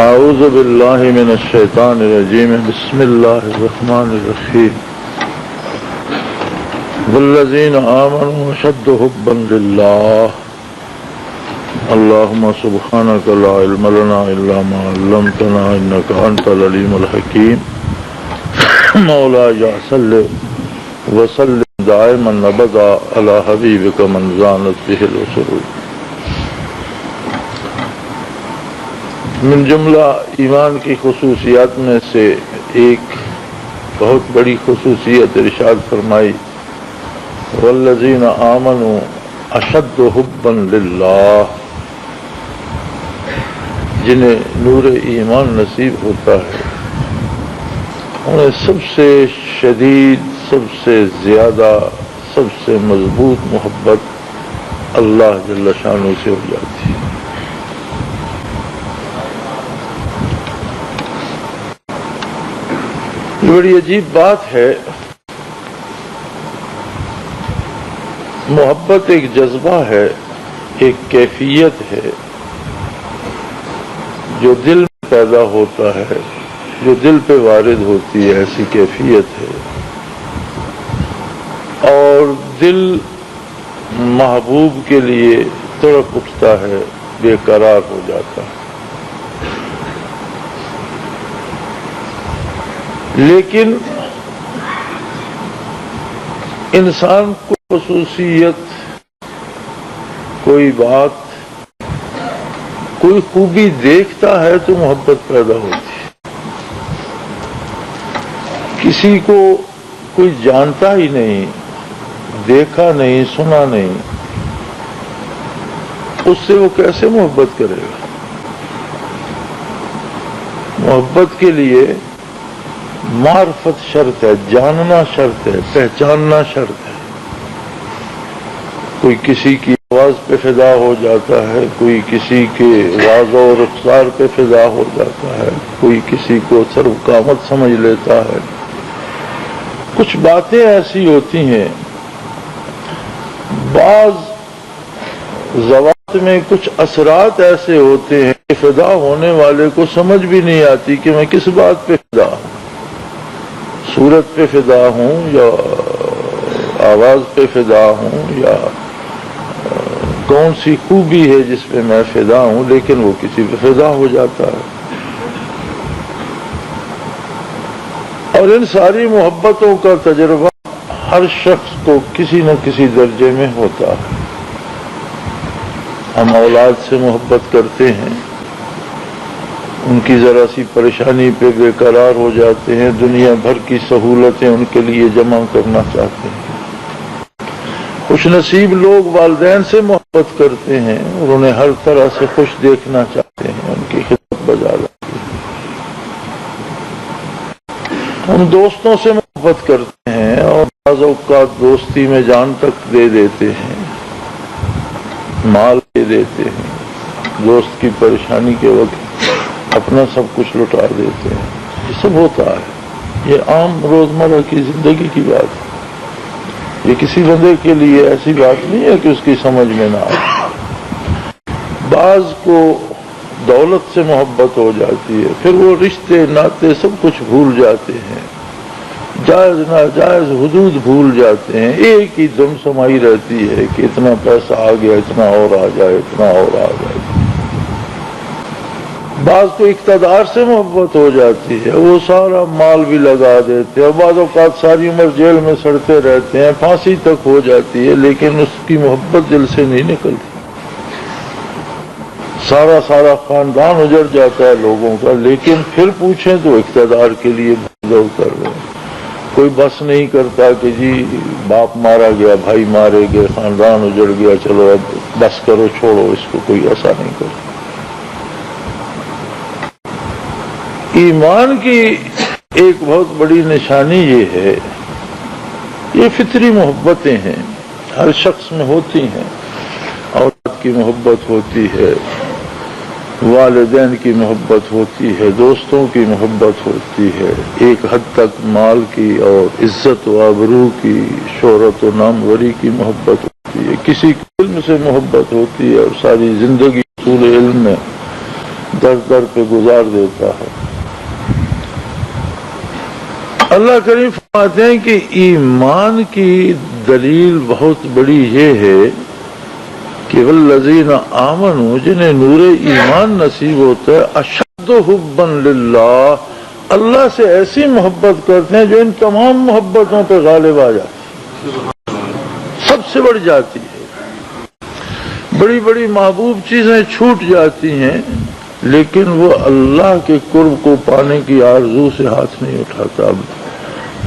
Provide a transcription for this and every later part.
اعوذ باللہ من الشیطان الرجیم بسم اللہ الرحمن الرحیم والذین آمنوا اشد حبا للہ اللہم سبحانک لا علم لنا الا ما علمتنا انک انت العلیم الحکیم مولایا صلی وسلم دائما ابدا علی حبیبک من زانت بہ الرسول۔ من جملہ ایمان کی خصوصیات میں سے ایک بہت بڑی خصوصیت ارشاد فرمائی والذین آمنوا اشد حبا للہ، جنہیں نور ایمان نصیب ہوتا ہے انہیں سب سے شدید، سب سے زیادہ، سب سے مضبوط محبت اللہ جل شانہ سے ہو جاتی ہے۔ یہ بڑی عجیب بات ہے۔ محبت ایک جذبہ ہے، ایک کیفیت ہے جو دل میں پیدا ہوتا ہے، جو دل پہ وارد ہوتی ہے، ایسی کیفیت ہے، اور دل محبوب کے لیے تڑپ اٹھتا ہے، بے قرار ہو جاتا ہے۔ لیکن انسان کو خصوصیت، کوئی بات، کوئی خوبی دیکھتا ہے تو محبت پیدا ہوتی ہے۔ کسی کو کوئی جانتا ہی نہیں، دیکھا نہیں، سنا نہیں، اس سے وہ کیسے محبت کرے گا؟ محبت کے لیے معرفت شرط ہے، جاننا شرط ہے، پہچاننا شرط ہے۔ کوئی کسی کی آواز پہ فدا ہو جاتا ہے، کوئی کسی کے واضح و رخسار پہ فدا ہو جاتا ہے، کوئی کسی کو سرقامت سمجھ لیتا ہے۔ کچھ باتیں ایسی ہوتی ہیں، بعض ذوات میں کچھ اثرات ایسے ہوتے ہیں کہ فدا ہونے والے کو سمجھ بھی نہیں آتی کہ میں کس بات پہ فدا ہوں، صورت پہ فدا ہوں یا آواز پہ فدا ہوں یا کون سی خوبی ہے جس پہ میں فدا ہوں، لیکن وہ کسی پہ فدا ہو جاتا ہے۔ اور ان ساری محبتوں کا تجربہ ہر شخص کو کسی نہ کسی درجے میں ہوتا ہے۔ ہم اولاد سے محبت کرتے ہیں، ان کی ذرا سی پریشانی پہ بے قرار ہو جاتے ہیں، دنیا بھر کی سہولتیں ان کے لیے جمع کرنا چاہتے ہیں۔ خوش نصیب لوگ والدین سے محبت کرتے ہیں اور انہیں ہر طرح سے خوش دیکھنا چاہتے ہیں، ان کی خدمت بجا لاتے ہیں۔ ہم دوستوں سے محبت کرتے ہیں اور بعض اوقات دوستی میں جان تک دے دیتے ہیں، مال دے دیتے ہیں، دوست کی پریشانی کے وقت اپنا سب کچھ لٹا دیتے ہیں۔ یہ سب ہوتا ہے، یہ عام روزمرہ کی زندگی کی بات ہے۔ یہ کسی بندے کے لیے ایسی بات نہیں ہے کہ اس کی سمجھ میں نہ آئے۔ بعض کو دولت سے محبت ہو جاتی ہے، پھر وہ رشتے ناطے سب کچھ بھول جاتے ہیں، جائز ناجائز حدود بھول جاتے ہیں، ایک ہی دم سمائی رہتی ہے کہ اتنا پیسہ آ گیا، اتنا اور آ جائے، اتنا اور آ جائے۔ بعض کو اقتدار سے محبت ہو جاتی ہے، وہ سارا مال بھی لگا دیتے ہیں، اور بعض اوقات ساری عمر جیل میں سڑتے رہتے ہیں، پھانسی تک ہو جاتی ہے، لیکن اس کی محبت دل سے نہیں نکلتی۔ سارا خاندان اجڑ جاتا ہے لوگوں کا، لیکن پھر پوچھیں تو اقتدار کے لیے بھاگ کر رہے ہیں۔ کوئی بس نہیں کرتا کہ جی باپ مارا گیا، بھائی مارے گئے، خاندان اجڑ گیا، چلو اب بس کرو، چھوڑو اس کو، کوئی ایسا نہیں کرتا۔ ایمان کی ایک بہت بڑی نشانی یہ ہے، یہ فطری محبتیں ہیں، ہر شخص میں ہوتی ہیں۔ اولاد کی محبت ہوتی ہے، والدین کی محبت ہوتی ہے، دوستوں کی محبت ہوتی ہے، ایک حد تک مال کی اور عزت و آبرو کی، شہرت و ناموری کی محبت ہوتی ہے، کسی علم سے محبت ہوتی ہے، اور ساری زندگی اصول علم میں در در پہ گزار دیتا ہے۔ اللہ کریم فرماتے ہیں کہ ایمان کی دلیل بہت بڑی یہ ہے کہ والذین آمنوا، جنہیں نور ایمان نصیب ہوتا ہے، اشد حبا للہ، اللہ سے ایسی محبت کرتے ہیں جو ان تمام محبتوں پہ غالب آ جاتی ہے، سب سے بڑھ جاتی ہے۔ بڑی بڑی محبوب چیزیں چھوٹ جاتی ہیں، لیکن وہ اللہ کے قرب کو پانے کی آرزو سے ہاتھ نہیں اٹھاتا۔ اب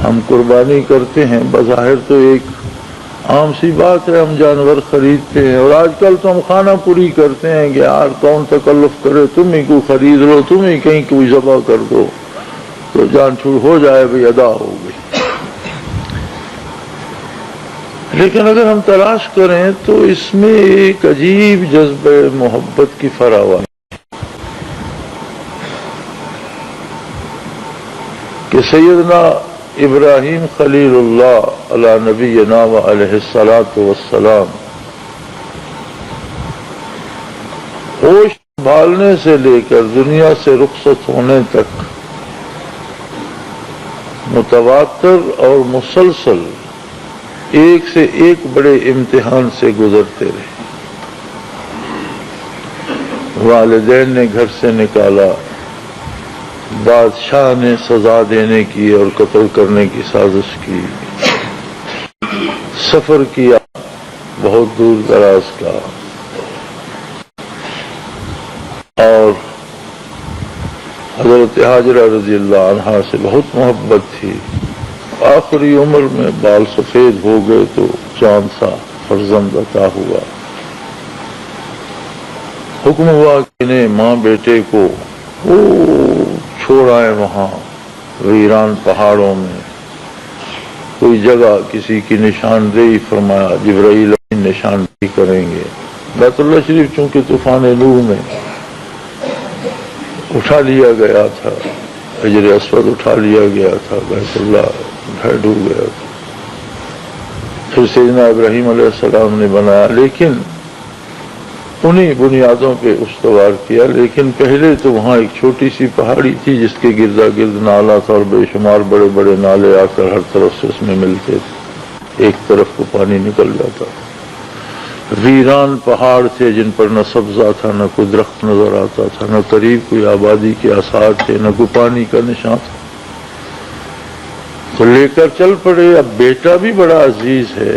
ہم قربانی کرتے ہیں، بظاہر تو ایک عام سی بات ہے، ہم جانور خریدتے ہیں، اور آج کل تو ہم خانہ پوری کرتے ہیں کہ یار کون تکلف کرے، تم ہی کو خرید لو، تم ہی کہیں کوئی ذبح کر دو تو جان چھوڑ ہو جائے، بھئی ادا ہو گئی۔ لیکن اگر ہم تلاش کریں تو اس میں ایک عجیب جذبہ محبت کی فراوانی کہ سیدنا ابراہیم خلیل اللہ علی نبینا و علیہ الصلاۃ والسلام ہوش سنبھالنے سے لے کر دنیا سے رخصت ہونے تک متواتر اور مسلسل ایک سے ایک بڑے امتحان سے گزرتے رہے۔ والدین نے گھر سے نکالا، بادشاہ نے سزا دینے کی اور قتل کرنے کی سازش کی، سفر کیا بہت دور دراز کا، اور حضرت حاجرہ رضی اللہ عنہا سے بہت محبت تھی۔ آخری عمر میں بال سفید ہو گئے تو چاند سا فرزند عطا ہوا۔ حکم ہوا کہ انہیں ماں بیٹے کو چھوڑ آئے وہاں ویران پہاڑوں میں، کوئی جگہ کسی کی نشاندہی فرمایا، جبرائیل نشاندہی کریں گے۔ بیت اللہ شریف چونکہ طوفان نوح میں اٹھا لیا گیا تھا، حجر اسود اٹھا لیا گیا تھا، بیت اللہ ڈوب گیا تھا، پھر سیدنا ابراہیم علیہ السلام نے بنایا، لیکن انہی بنیادوں پہ استوار کیا۔ لیکن پہلے تو وہاں ایک چھوٹی سی پہاڑی تھی جس کے گردا گرد نالا تھا، اور بے شمار بڑے بڑے نالے آ کر ہر طرف سے اس میں ملتے تھے، ایک طرف کو پانی نکل جاتا تھا۔ ویران پہاڑ تھے جن پر نہ سبزہ تھا، نہ کوئی درخت نظر آتا تھا، نہ قریب کوئی آبادی کے آثار تھے، نہ کوئی پانی کا نشان تھا۔ تو لے کر چل پڑے۔ اب بیٹا بھی بڑا عزیز ہے،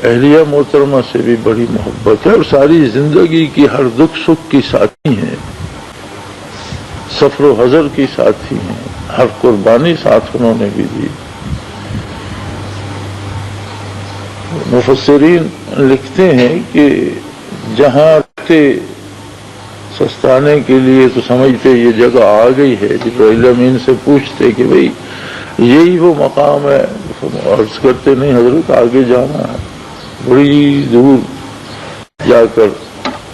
اہلیہ محترمہ سے بھی بڑی محبت ہے، اور ساری زندگی کی ہر دکھ سکھ کی ساتھی ہیں، سفر و حضر کی ساتھی ہیں، ہر قربانی ساتھ انہوں نے بھی دی۔ مفسرین لکھتے ہیں کہ جہاں سستانے کے لیے تو سمجھتے یہ جگہ آ گئی ہے، جبرائیل امین سے پوچھتے کہ بھئی یہی وہ مقام ہے، عرض کرتے نہیں حضرت آگے جانا ہے، بڑی دور جا کر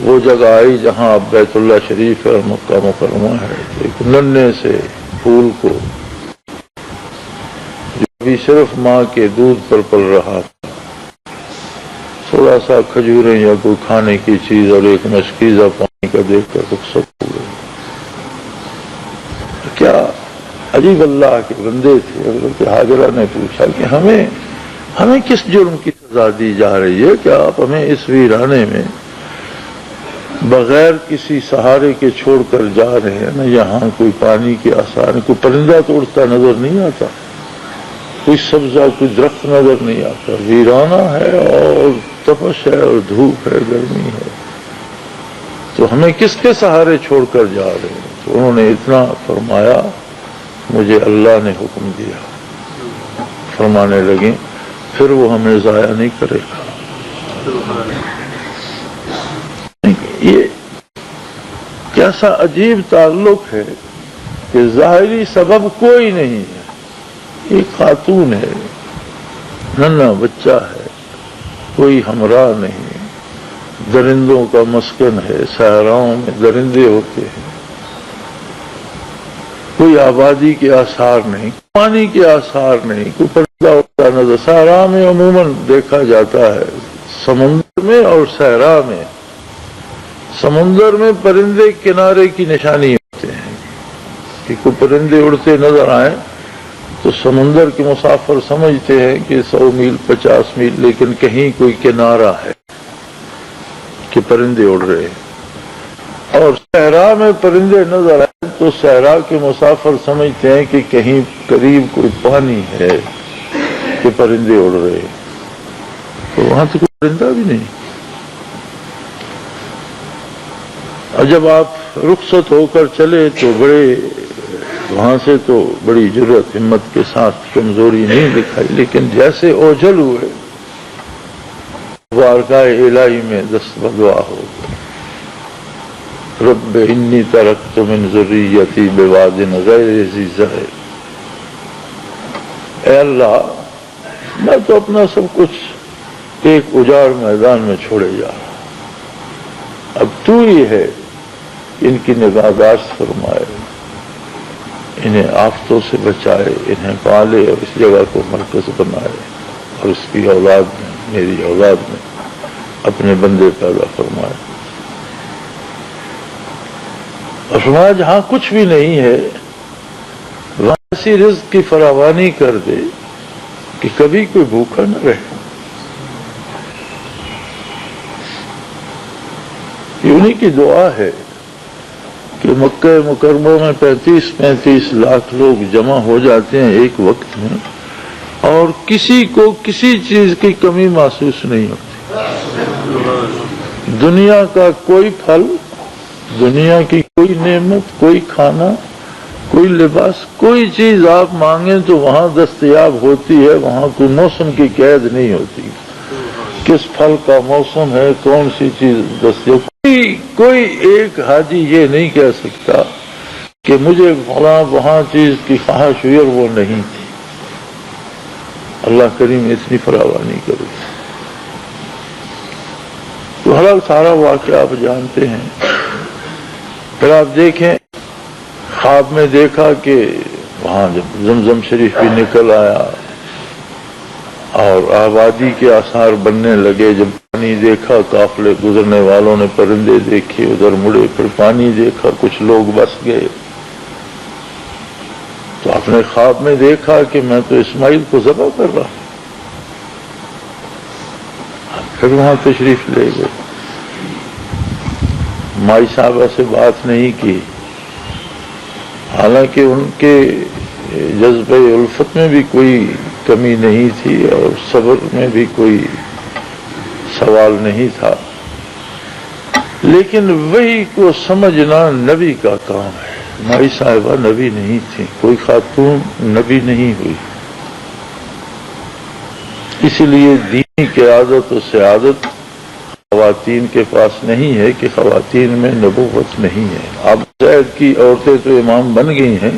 وہ جگہ آئی جہاں اب بیت اللہ شریف ہے اور مکہ مکرمہ ہے۔ ایک ننھے سے پھول کو جو بھی صرف ماں کے دودھ پر پل رہا تھا، تھوڑا سا کھجوریں یا کوئی کھانے کی چیز اور ایک مشکیزہ پانی کا دیکھ کر رخصت ہو گئے۔ کیا عجیب اللہ کے بندے تھے۔ حضرت حاجرہ نے پوچھا کہ ہمیں کس جرم کی سزا دی جا رہی ہے کہ آپ ہمیں اس ویرانے میں بغیر کسی سہارے کے چھوڑ کر جا رہے ہیں؟ نہ یہاں کوئی پانی کے آثار، کوئی پرندہ تو اڑتا نظر نہیں آتا، کوئی سبزہ کوئی درخت نظر نہیں آتا، ویرانہ ہے اور تپش ہے اور دھوپ ہے، گرمی ہے، تو ہمیں کس کے سہارے چھوڑ کر جا رہے ہیں؟ تو انہوں نے اتنا فرمایا، مجھے اللہ نے حکم دیا۔ فرمانے لگے پھر وہ ہمیں ضائع نہیں کرے گا۔ یہ کیسا عجیب تعلق ہے کہ ظاہری سبب کوئی نہیں ہے، ایک خاتون ہے، ننھا بچہ ہے، کوئی ہمراہ نہیں، درندوں کا مسکن ہے، صحراؤں میں درندے ہوتے ہیں، کوئی آبادی کے آثار نہیں، پانی کے آثار نہیں، کوئی پرندہ ہوتا نظر۔ صحرا میں عموماً دیکھا جاتا ہے، سمندر میں اور صحرا میں سمندر میں پرندے کنارے کی نشانی ہوتے ہیں کہ کوئی پرندے اڑتے نظر آئیں تو سمندر کے مسافر سمجھتے ہیں کہ 100 میل 50 میل، لیکن کہیں کوئی کنارہ ہے کہ پرندے اڑ رہے ہیں۔ اور صحرا میں پرندے نظر آئے تو صحرا کے مسافر سمجھتے ہیں کہ کہیں قریب کوئی پانی ہے کہ پرندے اڑ رہے ہیں، تو وہاں تو کوئی پرندہ بھی نہیں۔ اور جب آپ رخصت ہو کر چلے تو وہاں سے تو بڑی جرأت ہمت کے ساتھ، کمزوری نہیں دکھائی، لیکن جیسے اوجھل ہوئے بارگاہ الہی میں دست بدعا ہو گئے، رب انی ترکت من ذریتی بواد غیر ذی زرع، اے اللہ میں تو اپنا سب کچھ ایک اجاڑ میدان میں چھوڑے جا رہا، اب تو ہی ہے ان کی نگہداشت فرمائے، انہیں آفتوں سے بچائے، انہیں پالے اور اس جگہ کو مرکز بنائے، اور اس کی اولاد میں، میری اولاد میں اپنے بندے پیدا فرمائے۔ اور فرمایا جہاں کچھ بھی نہیں ہے وہاں ایسی رزق کی فراوانی کر دے کہ کبھی کوئی بھوکا نہ رہے۔ یہ انہی کی دعا ہے کہ مکہ مکرمہ میں 35 لاکھ لوگ جمع ہو جاتے ہیں ایک وقت میں، اور کسی کو کسی چیز کی کمی محسوس نہیں ہوتی۔ دنیا کا کوئی پھل، دنیا کی کوئی نعمت، کوئی کھانا، کوئی لباس، کوئی چیز آپ مانگیں تو وہاں دستیاب ہوتی ہے، وہاں کوئی موسم کی قید نہیں ہوتی، کس پھل کا موسم ہے، کون سی چیز دستیاب۔ کوئی ایک حاجی یہ نہیں کہہ سکتا کہ مجھے فلاں وہاں چیز کی خواہش ہوئی اور وہ نہیں تھی۔ اللہ کریم اتنی فراوانی کرے۔ تو ہر سارا واقعہ آپ جانتے ہیں۔ پھر آپ دیکھیں خواب میں دیکھا کہ وہاں جب زمزم شریف بھی نکل آیا اور آبادی کے آثار بننے لگے، جب پانی دیکھا قافلے گزرنے والوں نے پرندے دیکھے، ادھر مڑے، پھر پانی دیکھا، کچھ لوگ بس گئے، تو آپ نے خواب میں دیکھا کہ میں تو اسماعیل کو ذبح کر رہا ہوں۔ پھر وہاں تشریف لے گئے، مائی صاحبہ سے بات نہیں کی، حالانکہ ان کے جذبہ الفت میں بھی کوئی کمی نہیں تھی اور صبر میں بھی کوئی سوال نہیں تھا، لیکن وہی کو سمجھنا نبی کا کام ہے۔ مائی صاحبہ نبی نہیں تھی، کوئی خاتون نبی نہیں ہوئی، اسی لیے دینی قیادت و سیادت خواتین کے پاس نہیں ہے کہ خواتین میں نبوت نہیں ہے۔ اب زید کی عورتیں تو امام بن گئی ہیں،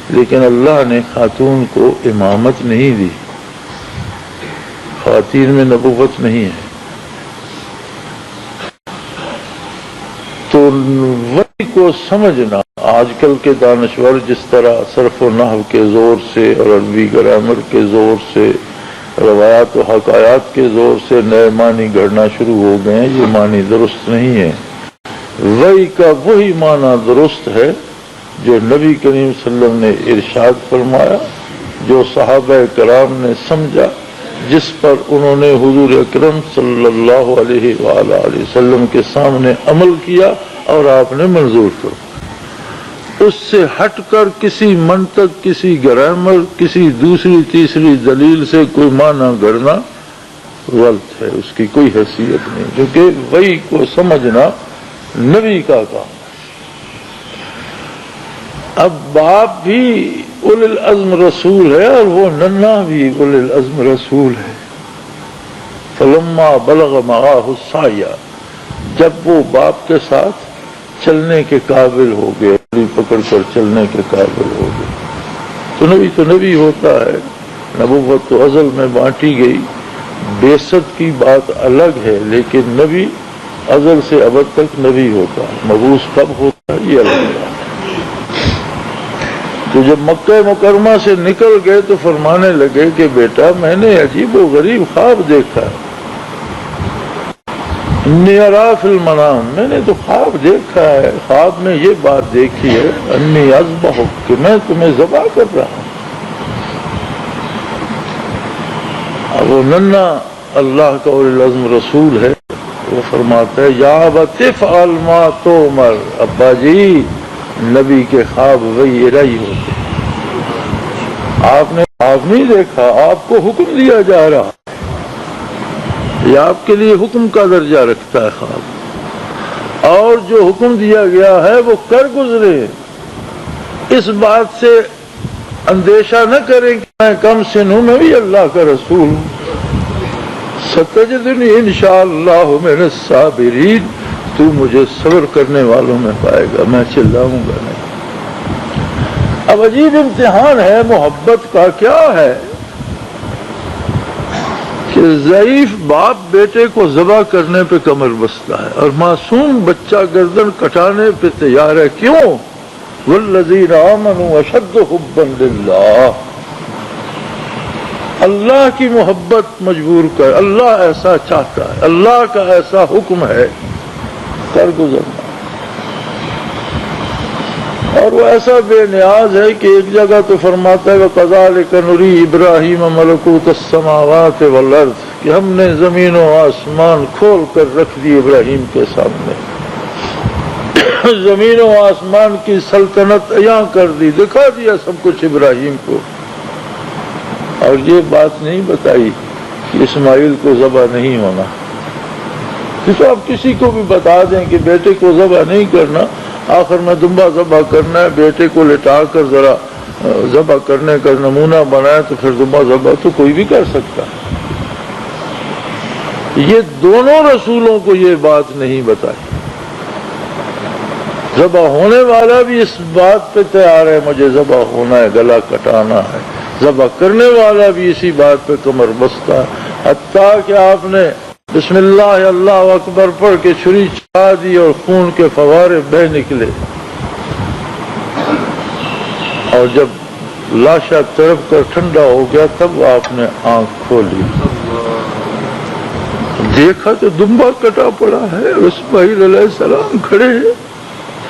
لیکن اللہ نے خاتون کو امامت نہیں دی، خواتین میں نبوت نہیں ہے۔ تو وہی کو سمجھنا، آج کل کے دانشور جس طرح صرف و نحو کے زور سے اور عربی گرامر کے زور سے، روایات و حکایات کے زور سے نئے معنی گھڑنا شروع ہو گئے ہیں، یہ معنی درست نہیں ہے۔ وہی کا وہی معنی درست ہے جو نبی کریم صلی اللہ علیہ وسلم نے ارشاد فرمایا، جو صحابہ کرام نے سمجھا، جس پر انہوں نے حضور اکرم صلی اللہ علیہ وآلہ وسلم کے سامنے عمل کیا اور آپ نے منظور کر۔ اس سے ہٹ کر کسی منطق، کسی گرامر، کسی دوسری تیسری دلیل سے کوئی معنی گھڑنا غلط ہے، اس کی کوئی حیثیت نہیں، کیونکہ وہی کو سمجھنا نبی کا کام ہے۔ اب باپ بھی اولی العزم رسول ہے اور وہ ننھا بھی اولی العزم رسول ہے۔ فلما بلغ معاہ السعی، جب وہ باپ کے ساتھ چلنے کے قابل ہو گئے، پکڑ کر چلنے کے قابل ہو گئے، تو نبی ہوتا ہے۔ نبوت تو ازل میں بانٹی گئی، بعثت کی بات الگ ہے، لیکن نبی ازل سے ابد تک نبی ہوتا ہے، مبعوث کب ہوتا ہے یہ الگ بات ہے۔ تو جب مکہ مکرمہ سے نکل گئے تو فرمانے لگے کہ بیٹا میں نے عجیب و غریب خواب دیکھا، انی ارا فی المنام، میں نے تو خواب دیکھا ہے، خواب میں یہ بات دیکھی ہے، انی اذبحک، کہ میں تمہیں ذبح کر رہا ہوں۔ اب وہ ننا اللہ کا اولی العزم رسول ہے، وہ فرماتا ہے یا ابت افعل ما تؤمر، ابا جی نبی کے خواب وہی رہی ہوتے، آپ نے خواب نہیں دیکھا، آپ کو حکم دیا جا رہا، یہ آپ کے لیے حکم کا درجہ رکھتا ہے خواب، اور جو حکم دیا گیا ہے وہ کر گزرے، اس بات سے اندیشہ نہ کریں کہ میں کم سن ہوں، میں بھی اللہ کا رسول ہوں، ستجدنی انشاءاللہ من الصابرین، تو مجھے صبر کرنے والوں میں پائے گا، میں چلاؤں گا نہیں۔ اب عجیب امتحان ہے محبت کا، کیا ہے کہ ضعیف باپ بیٹے کو ذبح کرنے پہ کمر بستہ ہے، اور معصوم بچہ گردن کٹانے پہ تیار ہے، کیوں؟ والذین آمنوا اشد حبا للہ، اللہ کی محبت مجبور کر، اللہ ایسا چاہتا ہے، اللہ کا ایسا حکم ہے، کر گزرنا۔ اور وہ ایسا بے نیاز ہے کہ ایک جگہ تو فرماتا ہے وَكَذَلِكَ نُرِي إِبْرَاهِيمَ مَلَكُوتَ السَّمَاوَاتِ وَالْأَرْضِ، کہ ہم نے زمین و آسمان کھول کر رکھ دی ابراہیم کے سامنے، زمین و آسمان کی سلطنت عیاں کر دی، دکھا دیا سب کچھ ابراہیم کو، اور یہ بات نہیں بتائی کہ اسماعیل کو ذبح نہیں ہونا۔ تو آپ کسی کو بھی بتا دیں کہ بیٹے کو ذبح نہیں کرنا، آخر میں دمبا ذبح کرنا ہے، بیٹے کو لٹا کر ذرا ذبح کرنے کا نمونہ بنائے تو پھر دمبا ذبح تو کوئی بھی کر سکتا ہے۔ یہ دونوں رسولوں کو یہ بات نہیں بتائی، ذبح ہونے والا بھی اس بات پہ تیار ہے مجھے ذبح ہونا ہے، گلا کٹانا ہے، ذبح کرنے والا بھی اسی بات پہ کمر بستہ ہے، حتیٰ کہ آپ نے بسم اللہ اللہ اکبر پڑھ کے چھری چلا دی اور خون کے فوارے بہہ نکلے، اور جب لاشا تڑپ کر ٹھنڈا ہو گیا تب آپ نے آنکھ کھولی، دیکھا تو دمبا کٹا پڑا ہے، اسماعیل علیہ السلام کھڑے ہیں،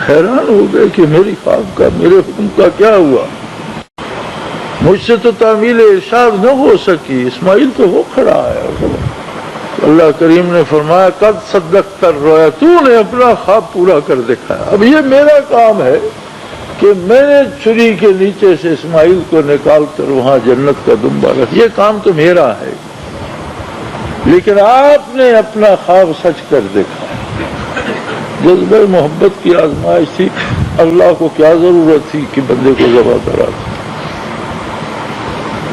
حیران ہو گئے کہ میری خواب کا، میرے حکم کا کیا ہوا، مجھ سے تو تعمیل ارشاد نہ ہو سکی، اسماعیل تو وہ کھڑا ہے۔ اللہ کریم نے فرمایا قد صدقت الرؤیا، تو نے اپنا خواب پورا کر دکھایا، اب یہ میرا کام ہے کہ میں نے چھری کے نیچے سے اسماعیل کو نکال کر وہاں جنت کا دمبا رکھ، یہ کام تو میرا ہے، لیکن آپ نے اپنا خواب سچ کر دکھایا۔ جذبہ محبت کی آزمائش تھی، اللہ کو کیا ضرورت تھی کہ بندے کو ذبح کرا دے،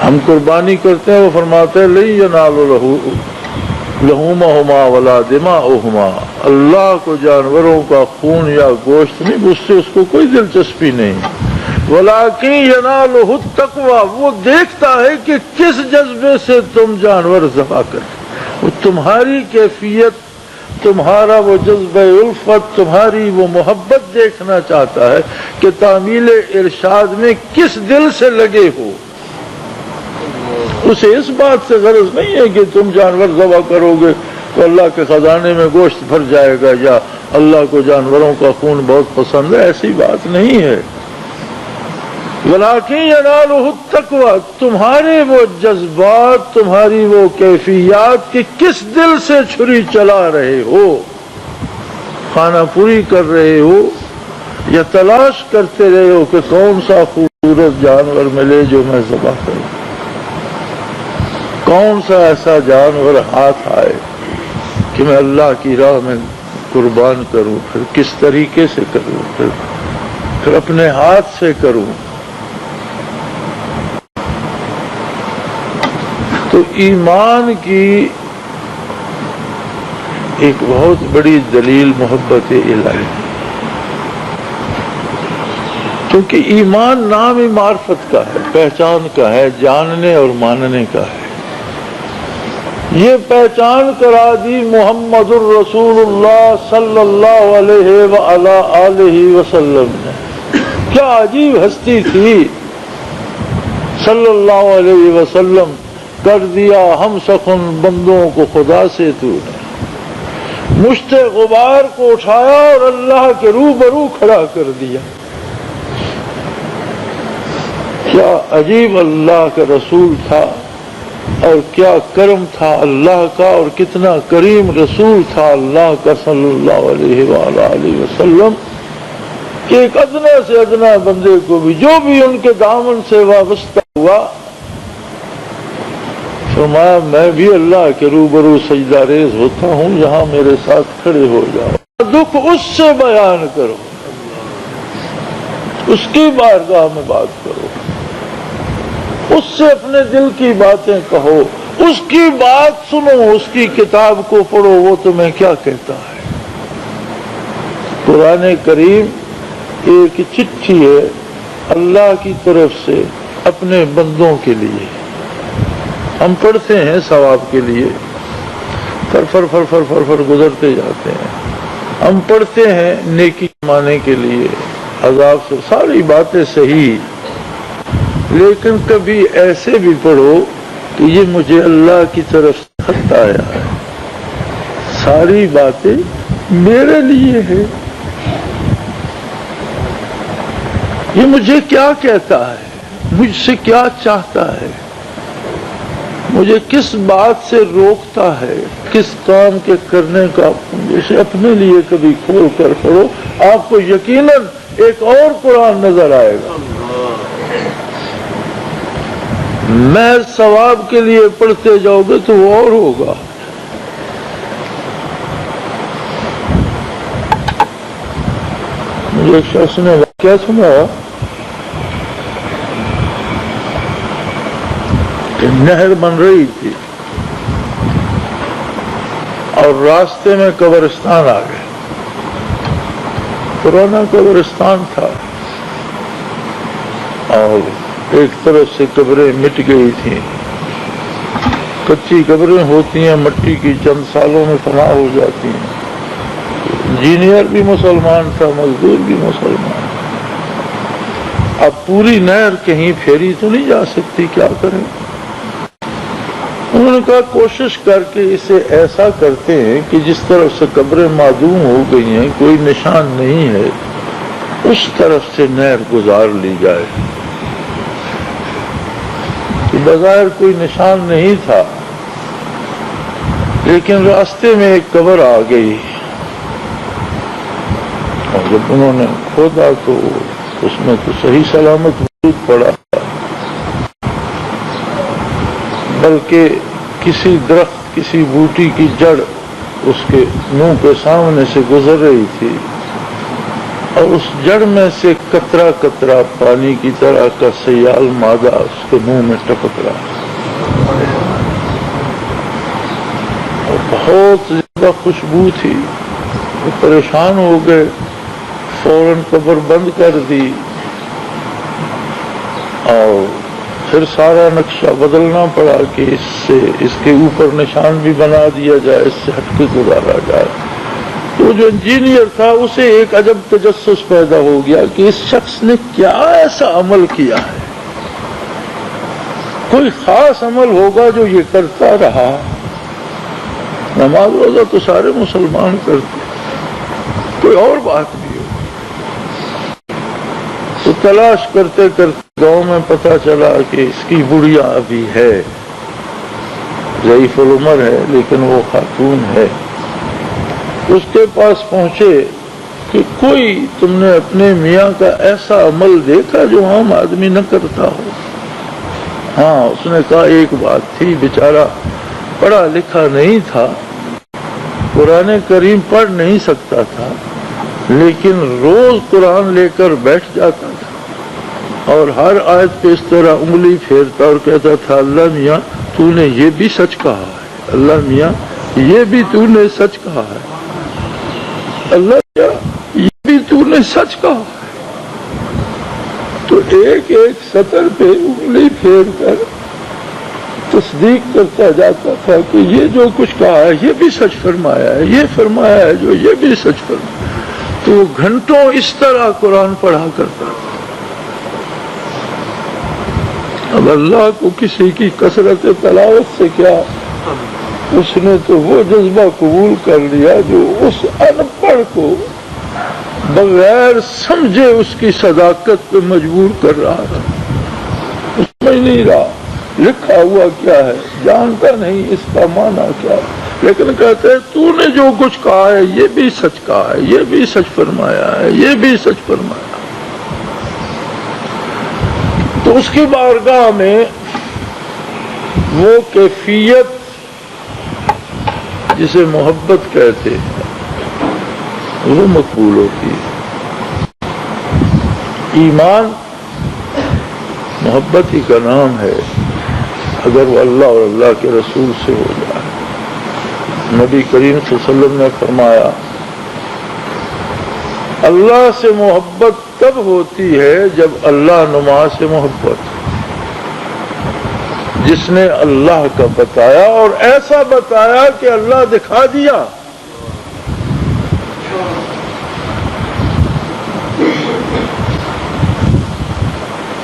ہم قربانی کرتے ہیں، وہ فرماتے ہیں لن ینال لحومہما ولا دماؤہما، اللہ کو جانوروں کا خون یا گوشت نہیں، اس سے اس کو کوئی دلچسپی نہیں، ولکن ینالہ التقوی، وہ دیکھتا ہے کہ کس جذبے سے تم جانور ذبح کرتے، وہ تمہاری کیفیت، تمہارا وہ جذبہ الفت، تمہاری وہ محبت دیکھنا چاہتا ہے کہ تعمیل ارشاد میں کس دل سے لگے ہو، اسے اس بات سے غرض نہیں ہے کہ تم جانور ذبح کرو گے تو اللہ کے خزانے میں گوشت بھر جائے گا، یا اللہ کو جانوروں کا خون بہت پسند ہے، ایسی بات نہیں ہے۔ وَلَٰكِن يَنَالُهُ التَّقْوَىٰ، تمہارے وہ جذبات، تمہاری وہ کیفیات کہ کس دل سے چھری چلا رہے ہو، خانہ پوری کر رہے ہو یا تلاش کرتے رہے ہو کہ کون سا خوبصورت جانور ملے جو میں ذبح کروں، کون سا ایسا جانور ہاتھ آئے کہ میں اللہ کی راہ میں قربان کروں، پھر کس طریقے سے کروں، پھر اپنے ہاتھ سے کروں۔ تو ایمان کی ایک بہت بڑی دلیل محبت الہی، کیونکہ ایمان نام ہی معرفت کا ہے، پہچان کا ہے، جاننے اور ماننے کا ہے۔ یہ پہچان کرا دی محمد الرسول اللہ صلی اللہ علیہ وآلہ آلہ وسلم نے، کیا عجیب ہستی تھی صلی اللہ علیہ وسلم، کر دیا ہم سخن بندوں کو خدا سے تو نے، مشت غبار کو اٹھایا اور اللہ کے روبرو کھڑا کر دیا. کیا عجیب اللہ کا رسول تھا اور کیا کرم تھا اللہ کا، اور کتنا کریم رسول تھا اللہ کا صلی اللہ علیہ وآلہ وسلم کہ ایک ادنا سے ادنا بندے کو بھی جو بھی ان کے دامن سے وابستہ ہوا، فرمایا میں بھی اللہ کے روبرو سجدہ ریز ہوتا ہوں، یہاں میرے ساتھ کھڑے ہو جاؤ، دکھ اس سے بیان کرو، اس کی بارگاہ میں بات کرو، اس سے اپنے دل کی باتیں کہو، اس کی بات سنو، اس کی کتاب کو پڑھو، وہ تمہیں کیا کہتا ہے. قرآن کریم ایک چٹھی ہے اللہ کی طرف سے اپنے بندوں کے لیے. ہم پڑھتے ہیں ثواب کے لیے، فر گزرتے جاتے ہیں. ہم پڑھتے ہیں نیکی کمانے کے لیے، عذاب سے، ساری باتیں صحیح، لیکن کبھی ایسے بھی پڑھو کہ یہ مجھے اللہ کی طرف سے خط آیا ہے، ساری باتیں میرے لیے ہے، یہ مجھے کیا کہتا ہے، مجھ سے کیا چاہتا ہے، مجھے کس بات سے روکتا ہے، کس کام کے کرنے کا. جیسے اپنے لیے کبھی کھول کر پڑھو، آپ کو یقیناً ایک اور قرآن نظر آئے گا. محض ثواب کے لیے پڑھتے جاؤ گے تو وہ اور ہوگا. مجھے ایک شخص نے واقعہ سنایا کہ نہر بن رہی تھی اور راستے میں قبرستان آ گئے. پرانا قبرستان تھا اور ایک طرف سے قبریں مٹ گئی تھیں. کچی قبریں ہوتی ہیں مٹی کی، چند سالوں میں فنا ہو جاتی ہیں. انجینئر بھی مسلمان تھا، مزدور بھی مسلمان. اب پوری نہر کہیں پھیری تو نہیں جا سکتی، کیا کریں؟ انہوں نے کہا کوشش کر کے اسے ایسا کرتے ہیں کہ جس طرف سے قبریں معدوم ہو گئی ہیں، کوئی نشان نہیں ہے، اس طرف سے نہر گزار لی جائے. بظاہر کوئی نشان نہیں تھا، لیکن راستے میں ایک قبر آ گئی، اور جب انہوں نے کھودا تو اس میں تو صحیح سلامت وجود پڑا، بلکہ کسی درخت، کسی بوٹی کی جڑ اس کے منہ کے سامنے سے گزر رہی تھی، اور اس جڑ میں سے قطرہ قطرہ پانی کی طرح کا سیال مادہ اس کے منہ میں ٹپک رہا، اور بہت زیادہ خوشبو تھی. وہ پریشان ہو گئے، فوراً قبر بند کر دی اور پھر سارا نقشہ بدلنا پڑا کہ اس کے اوپر نشان بھی بنا دیا جائے، اس سے ہٹ کے گزارا جائے. تو جو انجینئر تھا اسے ایک عجب تجسس پیدا ہو گیا کہ اس شخص نے کیا ایسا عمل کیا ہے، کوئی خاص عمل ہوگا جو یہ کرتا رہا. نماز روزہ تو سارے مسلمان کرتے، کوئی اور بات بھی ہو. تو تلاش کرتے کرتے گاؤں میں پتہ چلا کہ اس کی بڑھیا ابھی ہے، ضعیف العمر ہے لیکن وہ خاتون ہے. اس کے پاس پہنچے کہ کوئی تم نے اپنے میاں کا ایسا عمل دیکھا جو عام آدمی نہ کرتا ہو؟ ہاں، اس نے کہا ایک بات تھی، بیچارہ پڑھا لکھا نہیں تھا، قرآن کریم پڑھ نہیں سکتا تھا، لیکن روز قرآن لے کر بیٹھ جاتا تھا اور ہر آیت پہ اس طرح انگلی پھیرتا اور کہتا تھا اللہ میاں تو نے یہ بھی سچ کہا ہے، اللہ میاں یہ بھی تو نے سچ کہا ہے، اللہ میاں یہ بھی تو نے سچ کہا ہے. تو ایک ایک سطر پہ انگلی پھیر کر تصدیق کرتا جاتا تھا کہ یہ جو کچھ کہا ہے یہ بھی سچ فرمایا ہے، یہ فرمایا ہے جو یہ بھی سچ فرمایا. تو وہ گھنٹوں اس طرح قرآن پڑھا کرتا تھا. اب اللہ کو کسی کی کثرت تلاوت سے کیا اس نے تو وہ جذبہ قبول کر لیا جو اس ان پڑھ کو بغیر سمجھے اس کی صداقت پہ مجبور کر رہا تھا. اس میں نہیں رہا لکھا ہوا کیا ہے، جانتا نہیں اس کا معنی کیا ہے، لیکن کہتے ہیں تو نے جو کچھ کہا ہے یہ بھی سچ کہا ہے، یہ بھی سچ فرمایا ہے، یہ بھی سچ فرمایا. تو اس کی بارگاہ میں وہ کیفیت جسے محبت کہتے ہیں وہ مقبول ہوتی ہے. ایمان محبت ہی کا نام ہے اگر وہ اللہ اور اللہ کے رسول سے ہو جائے. نبی کریم صلی اللہ علیہ وسلم نے فرمایا اللہ سے محبت تب ہوتی ہے جب اللہ نما سے محبت. جس نے اللہ کا بتایا اور ایسا بتایا کہ اللہ دکھا دیا.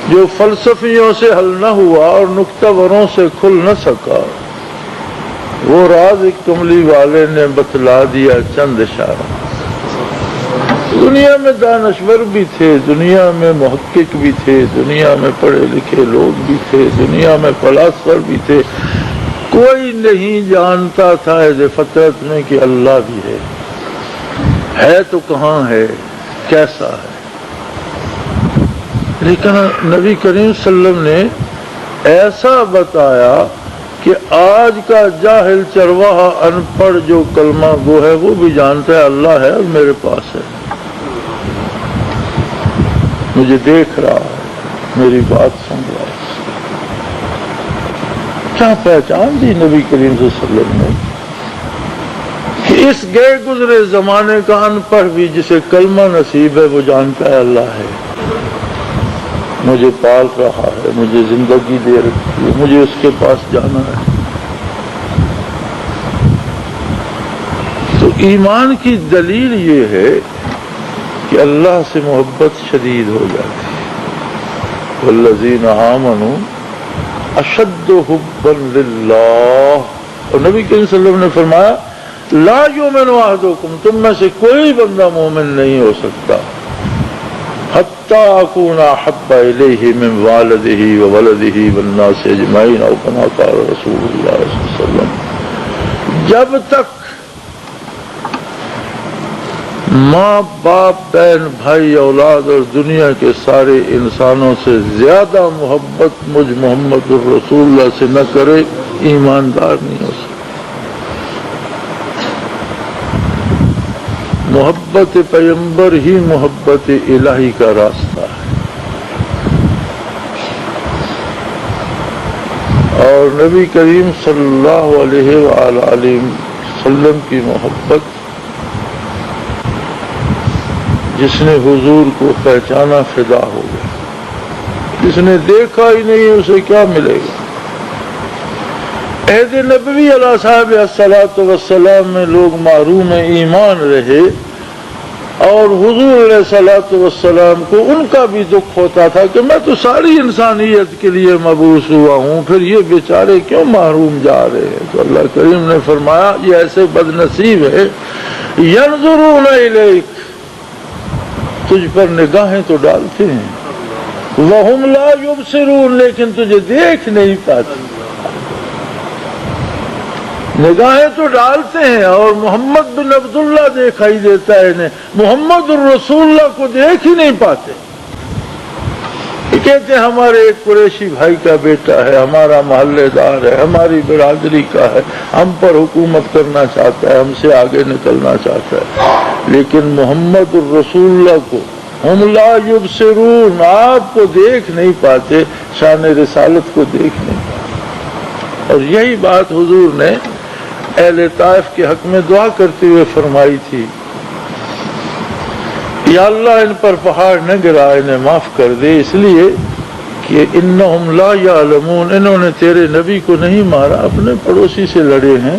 جو فلسفیوں سے حل نہ ہوا اور نکتہ وروں سے کھل نہ سکا وہ راز ایک کملی والے نے بتلا دیا چند اشارہ. دنیا میں دانشور بھی تھے، دنیا میں محقق بھی تھے، دنیا میں پڑھے لکھے لوگ بھی تھے، دنیا میں فلاسفر بھی تھے. کوئی نہیں جانتا تھا ایز فطرت میں کہ اللہ بھی ہے تو کہاں ہے، کیسا ہے. لیکن نبی کریم صلی اللہ علیہ وسلم نے ایسا بتایا کہ آج کا جاہل چرواہا ان پڑھ جو کلمہ گو ہے وہ بھی جانتا ہے اللہ ہے اور میرے پاس ہے، مجھے دیکھ رہا ہے، میری بات سن رہا ہے. کیا پہچان دی نبی کریم صلی اللہ علیہ وسلم نے کہ اس گئے گزرے زمانے کا ان پڑھ بھی جسے کلمہ نصیب ہے وہ جانتا ہے اللہ ہے، مجھے پال رہا ہے، مجھے زندگی دے رکھی ہے، مجھے اس کے پاس جانا ہے. تو ایمان کی دلیل یہ ہے کہ اللہ سے محبت شدید ہو جاتی ہے. والذین آمنوا اشد حبا للہ. اور نبی کریم صلی اللہ علیہ وسلم نے فرمایا لا یؤمن احدکم، تم میں سے کوئی بندہ مومن نہیں ہو سکتا حتی اکون احب الیہ من والدہ وولدہ والناس اجمعین او کما قال رسول اللہ صلی اللہ علیہ وسلم. جب تک ماں باپ بہن بھائی اولاد اور دنیا کے سارے انسانوں سے زیادہ محبت مجھ محمد الرسول اللہ سے نہ کرے ایماندار نہیں ہو سکتا. محبت پیغمبر ہی محبت الہی کا راستہ ہے. اور نبی کریم صلی اللہ علیہ وآلہ وسلم کی محبت جس نے حضور کو پہچانا فدا ہو گیا. جس نے دیکھا ہی نہیں اسے کیا ملے گا. عہد نبوی علیہ صاحب الصلاۃ والسلام میں لوگ محروم ایمان رہے اور حضور علیہ الصلاۃ والسلام کو ان کا بھی دکھ ہوتا تھا کہ میں تو ساری انسانیت کے لیے مبعوث ہوا ہوں، پھر یہ بیچارے کیوں محروم جا رہے ہیں. تو اللہ کریم نے فرمایا یہ ایسے بد نصیب ہے ینظرون الیک، تجھ پر نگاہیں تو ڈالتے ہیں، وَهُمْ لَا يُبْصِرُونَ، لیکن تجھے دیکھ نہیں پاتے. نگاہیں تو ڈالتے ہیں اور محمد بن عبداللہ دکھائی دیتا ہے انہیں، محمد الرسول اللہ کو دیکھ ہی نہیں پاتے. یہ کہتے ہیں ہمارے ایک قریشی بھائی کا بیٹا ہے، ہمارا محلے دار ہے، ہماری برادری کا ہے، ہم پر حکومت کرنا چاہتا ہے، ہم سے آگے نکلنا چاہتا ہے. لیکن محمد الرسول اللہ کو ہم لا یبصرون، آپ کو دیکھ نہیں پاتے، شان رسالت کو دیکھ نہیں پاتے. اور یہی بات حضور نے اہل طائف کے حق میں دعا کرتے ہوئے فرمائی تھی، یا اللہ ان پر پہاڑ نہ گرا، انہیں معاف کر دے، اس لیے کہ انہم لا یعلمون، انہوں نے تیرے نبی کو نہیں مارا، اپنے پڑوسی سے لڑے ہیں،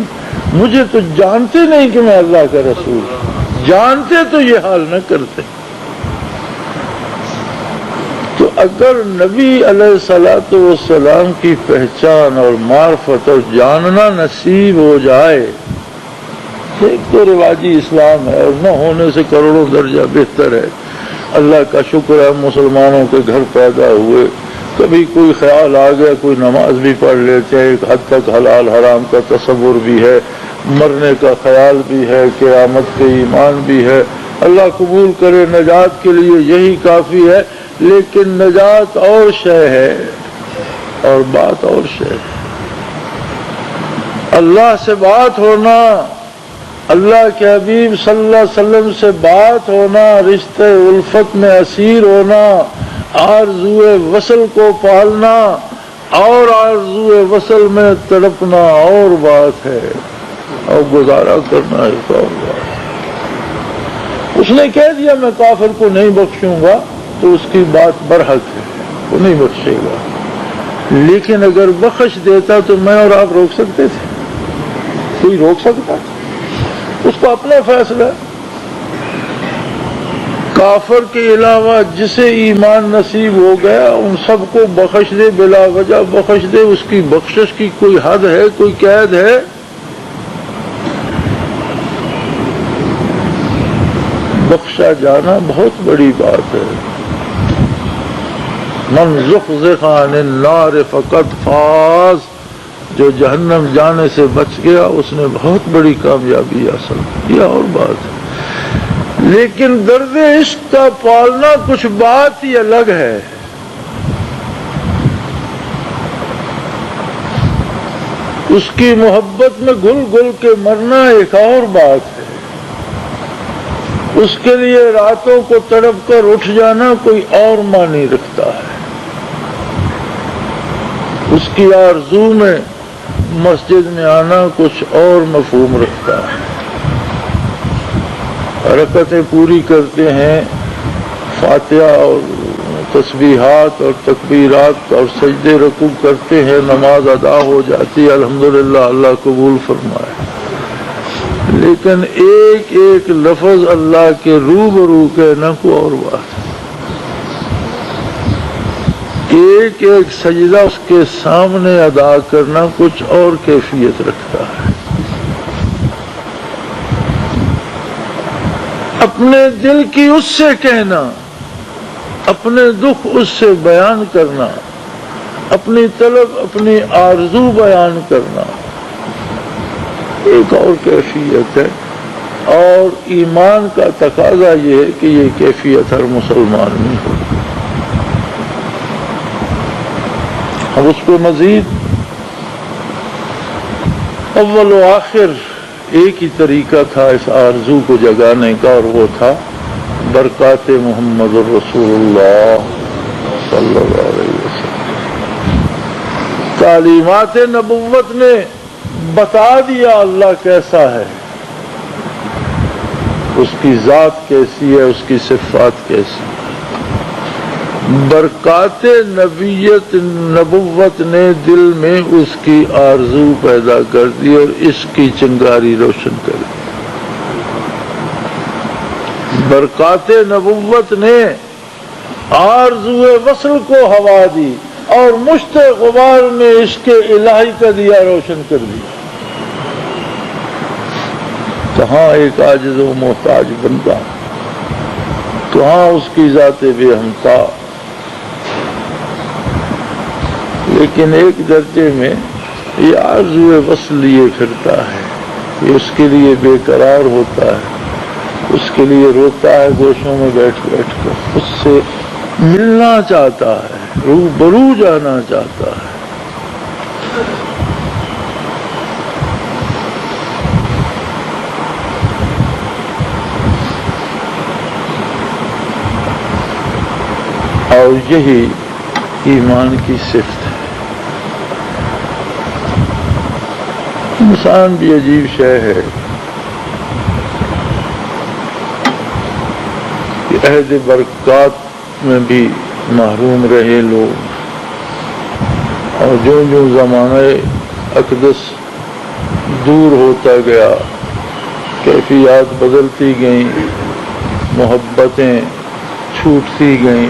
مجھے تو جانتے نہیں کہ میں اللہ کا رسول ہوں، جانتے تو یہ حال نہ کرتے. تو اگر نبی علیہ الصلوۃ والسلام کی پہچان اور معرفت اور جاننا نصیب ہو جائے، ایک تو رواجی اسلام ہے اور نہ ہونے سے کروڑوں درجہ بہتر ہے۔ اللہ کا شکر ہے مسلمانوں کے گھر پیدا ہوئے، کبھی کوئی خیال آ گیا کوئی نماز بھی پڑھ لیتے ہیں، ایک حد تک حلال حرام کا تصور بھی ہے، مرنے کا خیال بھی ہے، قیامت پہ ایمان بھی ہے۔ اللہ قبول کرے، نجات کے لیے یہی کافی ہے، لیکن نجات اور شے ہے اور بات اور شے ہے۔ اللہ سے بات ہونا، اللہ کے حبیب صلی اللہ علیہ وسلم سے بات ہونا، رشتے الفت میں اسیر ہونا، آرزوئے وصل کو پالنا اور آرزوئے وصل میں تڑپنا اور بات ہے، اور گزارا کرنا ایک اور بات ہے۔ اس نے کہہ دیا میں کافر کو نہیں بخشوں گا تو اس کی بات برحق ہے، وہ نہیں بخشے گا، لیکن اگر بخش دیتا تو میں اور آپ روک سکتے تھے؟ کوئی روک سکتا؟ اس کو اپنا فیصلہ ہے۔ کافر کے علاوہ جسے ایمان نصیب ہو گیا ان سب کو بخش دے، بلا وجہ بخش دے، اس کی بخشش کی کوئی حد ہے، کوئی قید ہے؟ بخشا جانا بہت بڑی بات ہے۔ من زحزح عن النار فقد فاز، جو جہنم جانے سے بچ گیا اس نے بہت بڑی کامیابی حاصل کی، اور بات ہے۔ لیکن درد عشق کا پالنا کچھ بات ہی الگ ہے۔ اس کی محبت میں گھل گھل کے مرنا ایک اور بات ہے۔ اس کے لیے راتوں کو تڑپ کر اٹھ جانا کوئی اور معنی رکھتا ہے۔ اس کی آرزو میں مسجد میں آنا کچھ اور مفہوم رکھتا ہے۔ حرکتیں پوری کرتے ہیں، فاتحہ اور تسبیحات اور تکبیرات اور سجدے رکوع کرتے ہیں، نماز ادا ہو جاتی ہے، الحمدللہ اللہ قبول فرمائے، لیکن ایک ایک لفظ اللہ کے روبرو کہنا کو اور بات ہے۔ ایک ایک سجدہ اس کے سامنے ادا کرنا کچھ اور کیفیت رکھتا ہے۔ اپنے دل کی اس سے کہنا، اپنے دکھ اس سے بیان کرنا، اپنی طلب اپنی آرزو بیان کرنا ایک اور کیفیت ہے، اور ایمان کا تقاضا یہ ہے کہ یہ کیفیت ہر مسلمان میں ہو۔ اب اس کو مزید اول و آخر ایک ہی طریقہ تھا اس آرزو کو جگانے کا، اور وہ تھا برکات محمد الرسول اللہ صلی اللہ علیہ وسلم۔ تعلیمات نبوت نے بتا دیا اللہ کیسا ہے، اس کی ذات کیسی ہے، اس کی صفات کیسی ہے۔ برکات نبوت نے دل میں اس کی آرزو پیدا کر دی اور اس کی چنگاری روشن کر دی۔ برکات نبوت نے آرزو وصل کو ہوا دی اور مشت غبار میں عشق الہی کا دیا روشن کر دیا۔ کہاں ایک عاجز و محتاج بندہ، کہاں اس کی ذات بے ہمتا، لیکن ایک درجے میں یہ آرزو وصل لیے پھرتا ہے، یہ اس کے لیے بے قرار ہوتا ہے، اس کے لیے روتا ہے گوشوں میں بیٹھ بیٹھ کر، اس سے ملنا چاہتا ہے، روبرو جانا چاہتا ہے۔ اور یہی ایمان کی صفت ہے۔ انسان بھی عجیب شے ہے کہ عہد برکات میں بھی محروم رہے لوگ، اور جو جو زمانہ اقدس دور ہوتا گیا، کیفیات بدلتی گئیں، محبتیں چھوٹتی گئیں،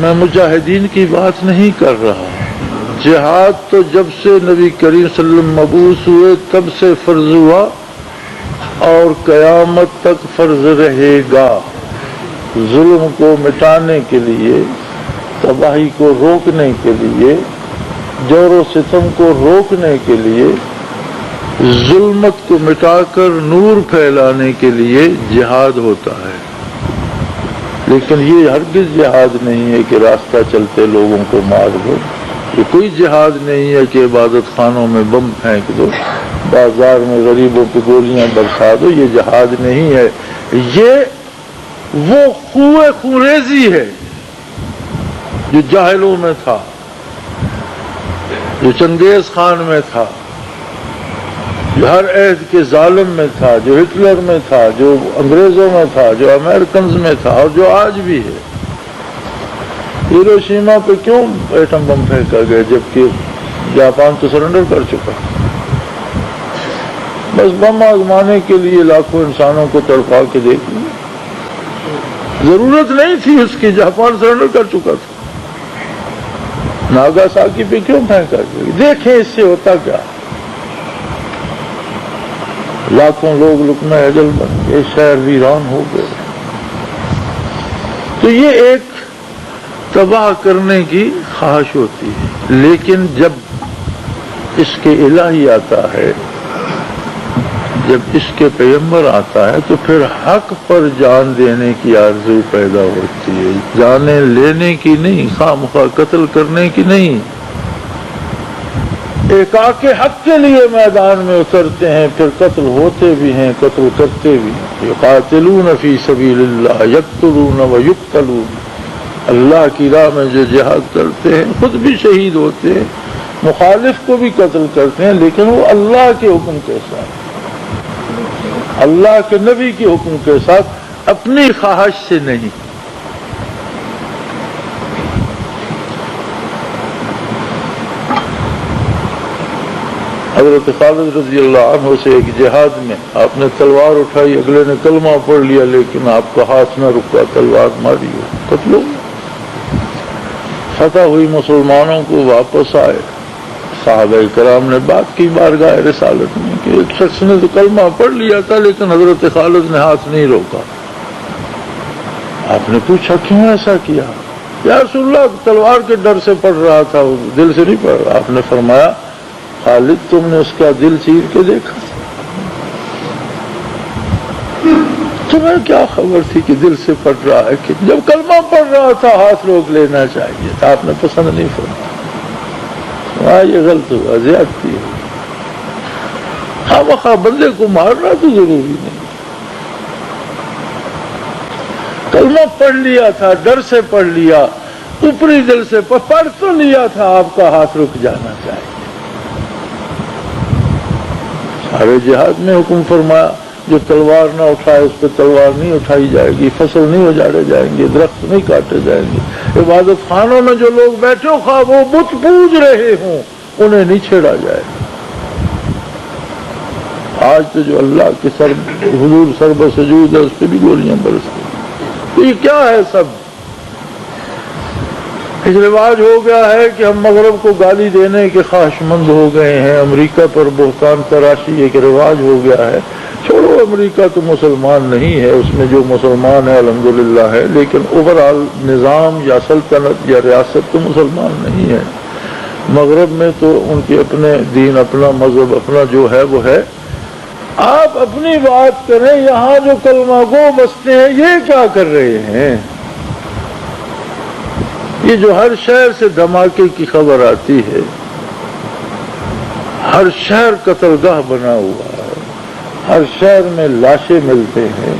میں مجاہدین کی بات نہیں کر رہا. جہاد تو جب سے نبی کریم صلی اللہ علیہ وسلم مبعوث ہوئے تب سے فرض ہوا اور قیامت تک فرض رہے گا. ظلم کو مٹانے کے لیے، تباہی کو روکنے کے لیے، جور و ستم کو روکنے کے لیے، ظلمت کو مٹا کر نور پھیلانے کے لیے جہاد ہوتا ہے. لیکن یہ ہرگز جہاد نہیں ہے کہ راستہ چلتے لوگوں کو مار دو. یہ کوئی جہاد نہیں ہے کہ عبادت خانوں میں بم پھینک دو، بازار میں غریبوں پہ گولیاں برسا دو. یہ جہاد نہیں ہے. یہ وہ خوئے خوریزی ہے جو جاہلوں میں تھا، جو چنگیز خان میں تھا، جو ہر عہد کے ظالم میں تھا، جو ہٹلر میں تھا، جو انگریزوں میں تھا، جو امریکنز میں تھا اور جو آج بھی ہے. ہیروشیما پہ کیوں ایٹم بم پھینکا گیا جبکہ جاپان تو سرنڈر کر چکا؟ بس بم آزمانے کے لیے لاکھوں انسانوں کو تڑپا کے دیکھ لیا. ضرورت نہیں تھی اس کی، جاپان سرنڈر کر چکا تھا. ناگاساکی پہ کیوں پھینکا گیا؟ دیکھیں اس سے ہوتا کیا. لاکھوں لوگ لقمہ اجل بن گئے، شہر ویران ہو گئے. تو یہ ایک تباہ کرنے کی خواہش ہوتی ہے. لیکن جب اس کے الہی آتا ہے، جب اس کے پیغمبر آتا ہے تو پھر حق پر جان دینے کی آرزو پیدا ہوتی ہے. جانیں لینے کی نہیں، خواہ مخواہ قتل کرنے کی نہیں. ایقاق حق کے لیے میدان میں اترتے ہیں، پھر قتل ہوتے بھی ہیں، قتل کرتے بھی ہیں. یقاتلون فی سبیل اللہ یقتلون و یقتلون. اللہ کی راہ میں جو جہاد کرتے ہیں خود بھی شہید ہوتے ہیں، مخالف کو بھی قتل کرتے ہیں، لیکن وہ اللہ کے حکم کے ساتھ، اللہ کے نبی کے حکم کے ساتھ، اپنی خواہش سے نہیں. حضرت خالد رضی اللہ عنہ سے ایک جہاد میں آپ نے تلوار اٹھائی، اگلے نے کلمہ پڑھ لیا لیکن آپ کا ہاتھ نہ رکا، تلوار ماری ہو، قتل ہو. فتح ہوئی، مسلمانوں کو واپس آئے. صحابہ کرام نے بات کی بارگاہ رسالت میں کہ ایک شخص نے تو کلمہ پڑھ لیا تھا لیکن حضرت خالد نے ہاتھ نہیں روکا. آپ نے پوچھا کیوں ایسا کیا؟ یا رسول اللہ تلوار کے ڈر سے پڑھ رہا تھا، دل سے نہیں پڑھ رہا. آپ نے فرمایا خالد تم نے اس کا دل چیر کے دیکھا؟ تمہیں کیا خبر تھی کہ دل سے پڑھ رہا ہے؟ کہ جب کلمہ پڑھ رہا تھا ہاتھ روک لینا چاہیے تھا. آپ نے پسند نہیں فرمایا. یہ غلط ہوا، زیادتی ہے. ہاں وقع بندے کو مارنا تو ضروری نہیں. کلمہ پڑھ لیا تھا، ڈر سے پڑھ لیا، اوپری دل سے پڑھ تو لیا تھا، آپ کا ہاتھ رک جانا چاہیے. سارے جہاد میں حکم فرمایا جو تلوار نہ اٹھائے اس پہ تلوار نہیں اٹھائی جائے گی، فصل نہیں اجاڑے جائیں گے، درخت نہیں کاٹے جائیں گے. عبادت خانوں میں جو لوگ بیٹھے ہو خواہ وہ بت پوج رہے ہوں انہیں نہیں چھیڑا جائے. آج تو جو اللہ کے حضور سر بسجود ہے اس پہ بھی گولیاں برستی. تو یہ کیا ہے؟ سب ایک رواج ہو گیا ہے کہ ہم مغرب کو گالی دینے کے خواہش مند ہو گئے ہیں. امریکہ پر بہتان تراشی ایک رواج ہو گیا ہے. چھوڑو، امریکہ تو مسلمان نہیں ہے، اس میں جو مسلمان ہے الحمدللہ ہے، لیکن اوورآل نظام یا سلطنت یا ریاست تو مسلمان نہیں ہے. مغرب میں تو ان کے اپنے دین، اپنا مذہب، اپنا جو ہے وہ ہے. آپ اپنی بات کریں. یہاں جو کلمہ گو بستے ہیں یہ کیا کر رہے ہیں؟ یہ جو ہر شہر سے دھماکے کی خبر آتی ہے، ہر شہر قتل گاہ بنا ہوا ہے، ہر شہر میں لاشیں ملتے ہیں،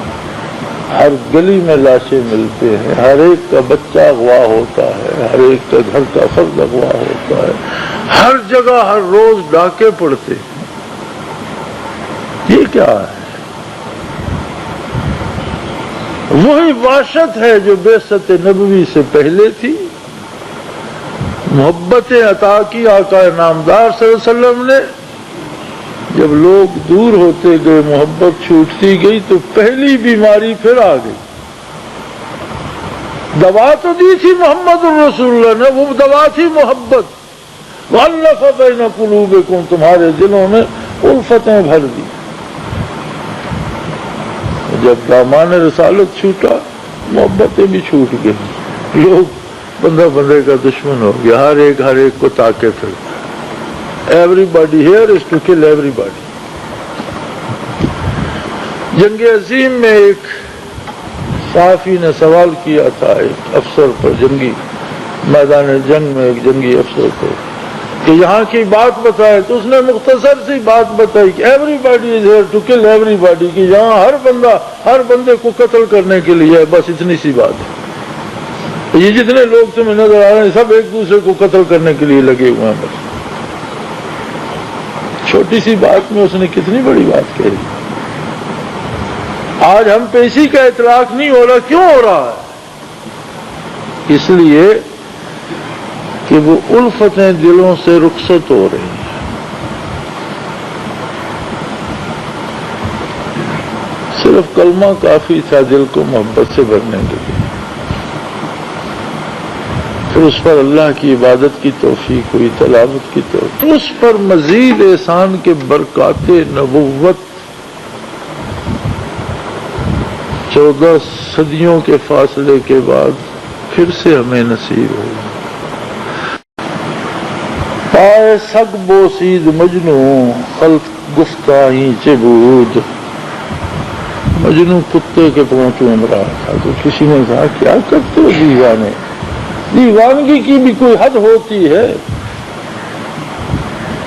ہر گلی میں لاشیں ملتے ہیں، ہر ایک کا بچہ اغوا ہوتا ہے، ہر ایک کا گھر کا فرد اغوا ہوتا ہے، ہر جگہ ہر روز ڈاکے پڑتے ہیں. یہ کیا ہے؟ وہی وحشت ہے جو بعثت نبوی سے پہلے تھی. محبتیں عطا کی آقا نامدار صلی اللہ علیہ وسلم نے. جب لوگ دور ہوتے گئے، محبت چھوٹتی گئی تو پہلی بیماری پھر آ گئی. دوا تو دی تھی محمد رسول اللہ نے، وہ دوا تھی محبت۔ وَأَلَّفَ بَيْنَ قُلُوبِكُمْ، تمہارے دلوں میں الفتیں بھر دی۔ جب دامان رسالت چھوٹا، محبتیں بھی چھوٹ گئی، لوگ بندہ بندے کا دشمن ہو گیا، ہر ایک کو تاکے پھرتا۔ Everybody here is to kill everybody. جنگ عظیم میں ایک صحافی نے سوال کیا تھا ایک افسر پر، جنگی میدان جنگ میں ایک جنگی افسر پر، کہ یہاں کی بات بتائے، تو اس نے مختصر سی بات بتائی کہ everybody is here to kill everybody, کہ یہاں ہر بندہ ہر بندے کو قتل کرنے کے لیے ہے، بس اتنی سی بات ہے۔ یہ جتنے لوگ تمہیں نظر آ رہے ہیں سب ایک دوسرے کو قتل کرنے کے لیے لگے ہوئے ہیں، بس چھوٹی سی بات میں اس نے کتنی بڑی بات کہی۔ آج ہم پہ اسی کا اطلاق نہیں ہو رہا، کیوں ہو رہا ہے؟ اس لیے کہ وہ الفتیں دلوں سے رخصت ہو رہی ہیں۔ صرف کلمہ کافی تھا دل کو محبت سے بھرنے کے لیے، پھر اس پر اللہ کی عبادت کی توفیق ہوئی، تلاوت کی توفیق، اس پر مزید احسان کے برکات نبوت 14 صدیوں کے فاصلے کے بعد پھر سے ہمیں نصیب ہوئی۔ پائے سگ بوسید مجنو خلق گفتائی چبود، مجنو کتے کے پاؤں چوم رہا تھا، تو کسی نے کہا کیا کرتے ہو دیوانے، دیوانگی کی بھی کوئی حد ہوتی ہے؟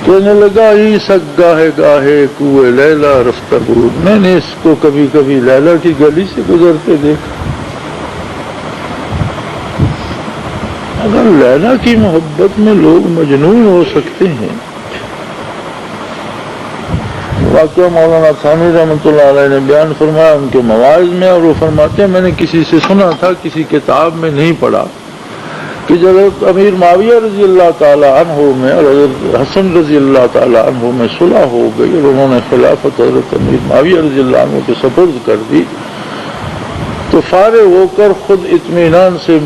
کہنے لگا ہی سگ گاہے گاہے کوئے لیلا رفتہ بود، میں نے اس کو کبھی کبھی لیلا کی گلی سے گزرتے دیکھا۔ اگر لیلا کی محبت میں لوگ مجنون ہو سکتے ہیں، واقعہ مولانا ثانی رحمۃ اللہ علیہ نے بیان فرمایا ان کے مواعظ میں، اور وہ فرماتے ہیں میں نے کسی سے سنا تھا، کسی کتاب میں نہیں پڑھا، کہ جب امیر معاویہ رضی اللہ تعالیٰ عنہ میں اور حضرت حسن رضی اللہ تعالیٰ عنہ میں صلح ہو گئی اور انہوں نے خلافت حضرت امیر معاویہ رضی اللہ عنہ کے سپرد کر دی، تو فارغ ہو کر خود اطمینان سے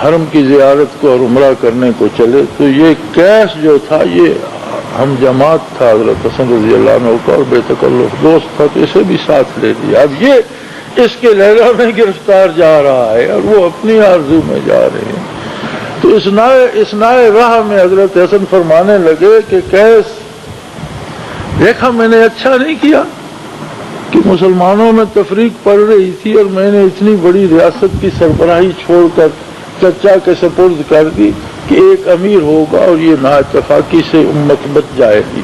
حرم کی زیارت کو اور عمرہ کرنے کو چلے، تو یہ کیس جو تھا یہ ہم جماعت تھا حضرت حسن رضی اللہ عنہ کا، اور بے تکلف دوست تھا، تو اسے بھی ساتھ لے دیا۔ اب یہ اس کے لیلا میں گرفتار جا رہا ہے اور وہ اپنی آرزو میں جا رہے ہیں، تو اس نائے راہ میں حضرت حسن فرمانے لگے کہ کیس دیکھا میں نے اچھا نہیں کیا کہ مسلمانوں میں تفریق پڑ رہی تھی اور میں نے اتنی بڑی ریاست کی سربراہی چھوڑ کر چچا کے سپرد کر دی کہ ایک امیر ہوگا اور یہ نااتفاقی سے امت بچ جائے گی۔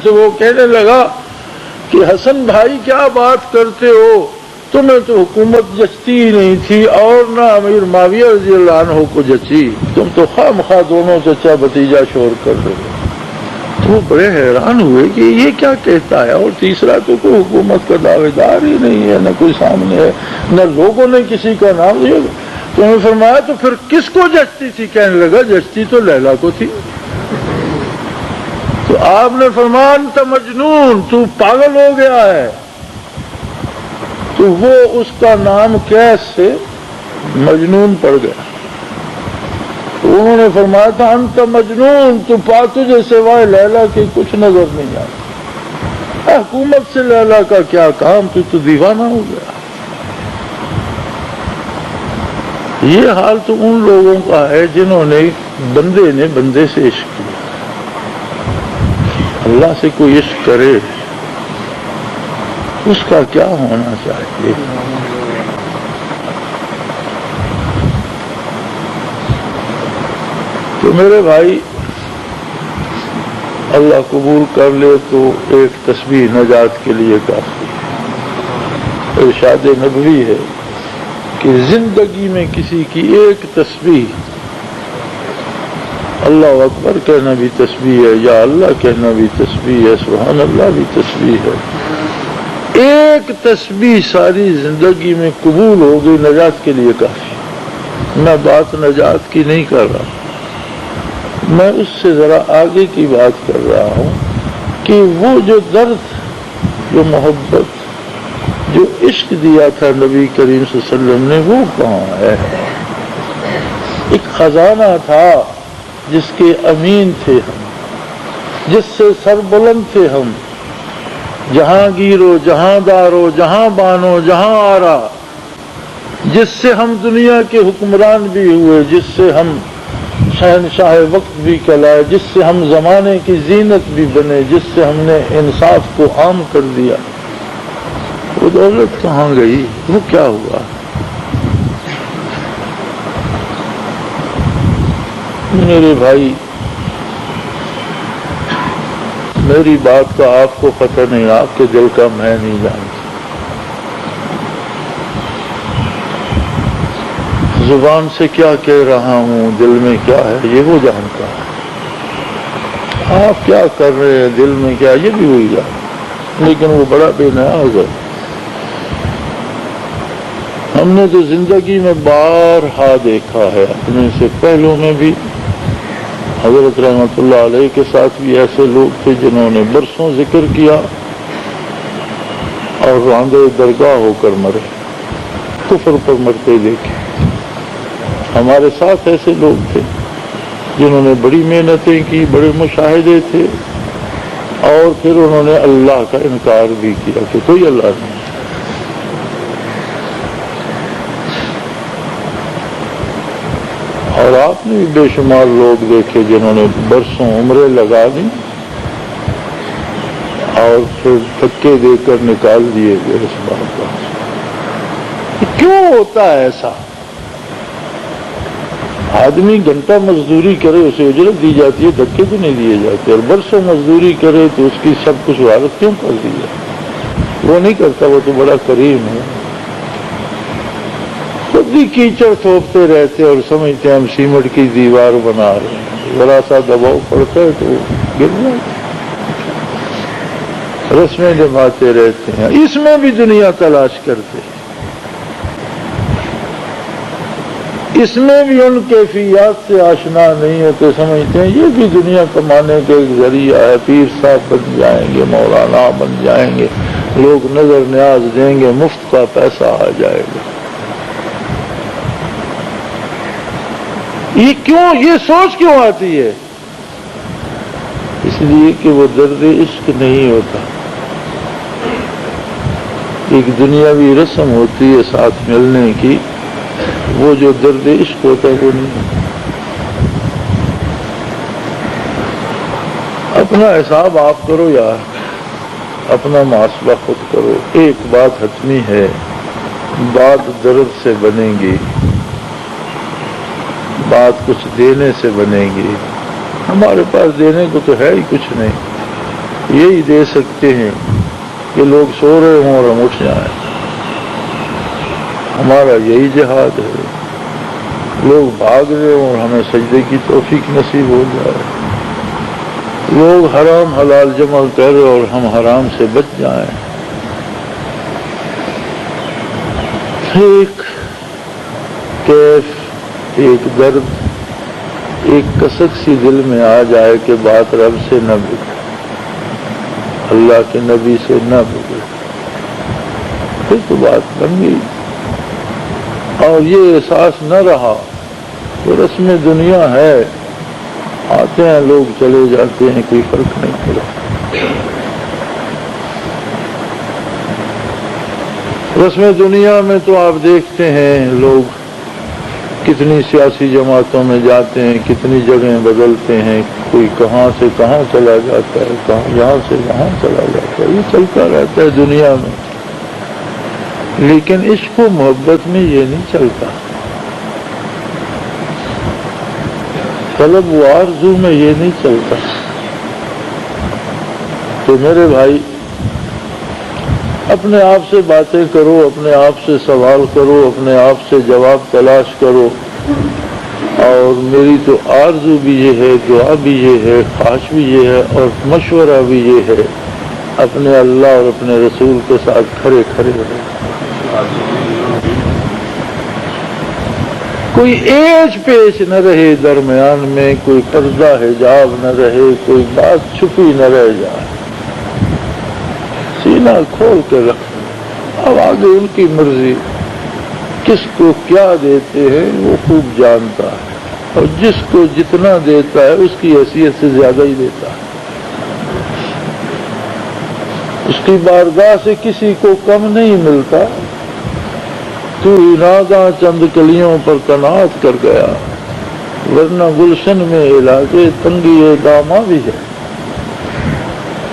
تو وہ کہنے لگا کہ حسن بھائی کیا بات کرتے ہو، تمہیں تو حکومت جچتی ہی نہیں تھی اور نہ امیر معاویہ رضی اللہ عنہ کو جچی، تم تو خواہ مخواہ دونوں چچا بھتیجا شور کر رہے ہو۔ تو وہ بڑے حیران ہوئے کہ یہ کیا کہتا ہے، اور تیسرا تو کوئی حکومت کا دعوے دار ہی نہیں ہے، نہ کوئی سامنے ہے، نہ لوگوں نے کسی کا نام لیا۔ تو انہوں نے فرمایا تو پھر کس کو جچتی تھی؟ کہنے لگا جچتی تو لیلا کو تھی۔ تو آپ نے فرمایا انت مجنون، تو پاگل ہو گیا ہے۔ تو وہ اس کا نام کیس سے مجنون پڑ گیا۔ تو انہوں نے فرمایا تھا انت مجنون، تو تجھے سوائے لیلا کے کچھ نظر نہیں آتا، حکومت سے لیلا کا کیا کام، تو دیوانہ ہو گیا۔ یہ حال تو ان لوگوں کا ہے جنہوں نے بندے نے بندے سے عشق کیا۔ اللہ سے کوئی عشق کرے اس کا کیا ہونا چاہیے؟ تو میرے بھائی اللہ قبول کر لے تو ایک تسبیح نجات کے لیے کافی ہے۔ ارشاد نبوی ہے کہ زندگی میں کسی کی ایک تسبیح، اللہ اکبر کہنا بھی تسبیح ہے، یا اللہ کہنا بھی تسبیح ہے، سبحان اللہ بھی تسبیح ہے، ایک تسبیح ساری زندگی میں قبول ہو گئی نجات کے لیے کافی۔ میں بات نجات کی نہیں کر رہا، میں اس سے ذرا آگے کی بات کر رہا ہوں کہ وہ جو درد، جو محبت، جو عشق دیا تھا نبی کریم صلی اللہ علیہ وسلم نے وہ کہاں ہے؟ ایک خزانہ تھا جس کے امین تھے ہم، جس سے سر بلند تھے ہم، جہاں گیرو جہاں دارو جہاں بانو جہاں آرا، جس سے ہم دنیا کے حکمران بھی ہوئے، جس سے ہم شہنشاہ وقت بھی کہلائے، جس سے ہم زمانے کی زینت بھی بنے، جس سے ہم نے انصاف کو عام کر دیا، وہ دولت کہاں گئی؟ وہ کیا ہوا؟ میرے بھائی، میری بات کا آپ کو پتہ نہیں، آپ کے دل کا میں نہیں جانتا۔ زبان سے کیا کہہ رہا ہوں، دل میں کیا ہے یہ وہ جانتا ہے۔ آپ کیا کر رہے ہیں، دل میں کیا، یہ بھی وہی جانتا، لیکن وہ بڑا بے نیاز ہے۔ ہم نے تو زندگی میں بارہا دیکھا ہے، اپنے سے پہلوں میں بھی حضرت رحمت اللہ علیہ کے ساتھ بھی ایسے لوگ تھے جنہوں نے برسوں ذکر کیا اور راندے درگاہ ہو کر مرے، کفر پر مرتے دیکھے۔ ہمارے ساتھ ایسے لوگ تھے جنہوں نے بڑی محنتیں کی، بڑے مشاہدے تھے، اور پھر انہوں نے اللہ کا انکار بھی کیا کہ کوئی اللہ نہیں۔ اور آپ نے بے شمار لوگ دیکھے جنہوں نے برسوں عمریں لگا دی اور پھر دھکے دے کر نکال دیے گئے اس بات کا۔ کیوں ہوتا ہے ایسا؟ آدمی گھنٹہ مزدوری کرے اسے اجرت دی جاتی ہے، دھکے تو نہیں دیے جاتے، اور برسوں مزدوری کرے تو اس کی سب کچھ وارث کیوں کر دی جائے؟ وہ نہیں کرتا، وہ تو بڑا کریم ہے۔ خود بھی کیچڑ تھوپتے رہتے اور سمجھتے ہیں ہم سیمنٹ کی دیوار بنا رہے ہیں، ذرا سا دباؤ پڑتا ہے تو گر جاتے، رسمیں جماتے رہتے ہیں، اس میں بھی دنیا تلاش کرتے ہیں، اس میں بھی ان کیفیات سے آشنا نہیں ہوتے، سمجھتے ہیں یہ بھی دنیا کمانے کا ایک ذریعہ ہے، پیر صاحب بن جائیں گے، مولانا بن جائیں گے، لوگ نظر نیاز دیں گے، مفت کا پیسہ آ جائے گا۔ یہ کیوں، یہ سوچ کیوں آتی ہے؟ اس لیے کہ وہ درد عشق نہیں ہوتا، ایک دنیاوی رسم ہوتی ہے ساتھ ملنے کی، وہ جو درد عشق ہوتا ہے وہ نہیں۔ اپنا حساب آپ کرو یار، اپنا محاسبہ خود کرو۔ ایک بات حتمی ہے، بات درد سے بنے گی، بات کچھ دینے سے بنے گی۔ ہمارے پاس دینے کو تو ہے ہی کچھ نہیں، یہی دے سکتے ہیں کہ لوگ سو رہے ہوں اور ہم اٹھ جائیں، ہمارا یہی جہاد ہے۔ لوگ بھاگ رہے ہوں اور ہمیں سجدے کی توفیق نصیب ہو جائے، لوگ حرام حلال جمع کر رہے اور ہم حرام سے بچ جائیں۔ ایک کیف، ایک درد، ایک کسک سی دل میں آ جائے کہ بات رب سے نہ بگڑے، اللہ کے نبی سے نہ بگڑے، پھر تو بات بن گئی۔ اور یہ احساس نہ رہا تو رسم دنیا ہے، آتے ہیں لوگ چلے جاتے ہیں، کوئی فرق نہیں پڑا۔ رسم دنیا میں تو آپ دیکھتے ہیں لوگ کتنی سیاسی جماعتوں میں جاتے ہیں، کتنی جگہیں بدلتے ہیں، کوئی کہاں سے کہاں چلا جاتا ہے، کہاں یہاں سے وہاں چلا جاتا ہے، یہ چلتا رہتا ہے دنیا میں، لیکن عشق و محبت میں یہ نہیں چلتا، طلب و آرزو میں یہ نہیں چلتا۔ تو میرے بھائی، اپنے آپ سے باتیں کرو، اپنے آپ سے سوال کرو، اپنے آپ سے جواب تلاش کرو، اور میری تو آرزو بھی یہ ہے، دعا بھی یہ ہے، خواہش بھی یہ ہے، اور مشورہ بھی یہ ہے، اپنے اللہ اور اپنے رسول کے ساتھ کھڑے کھڑے رہے۔ کوئی ایج پیش نہ رہے درمیان میں، کوئی پردہ حجاب نہ رہے، کوئی بات چھپی نہ رہ جائے، سینہ کھول کے رکھ، اب آگے ان کی مرضی، کس کو کیا دیتے ہیں وہ خوب جانتا ہے، اور جس کو جتنا دیتا ہے اس کی حیثیت سے زیادہ ہی دیتا ہے۔ اس کی بارگاہ سے کسی کو کم نہیں ملتا۔ تو ناگاں چند کلیوں پر قناعت کر گیا، ورنہ گلشن میں علاج تنگی داماں بھی ہے۔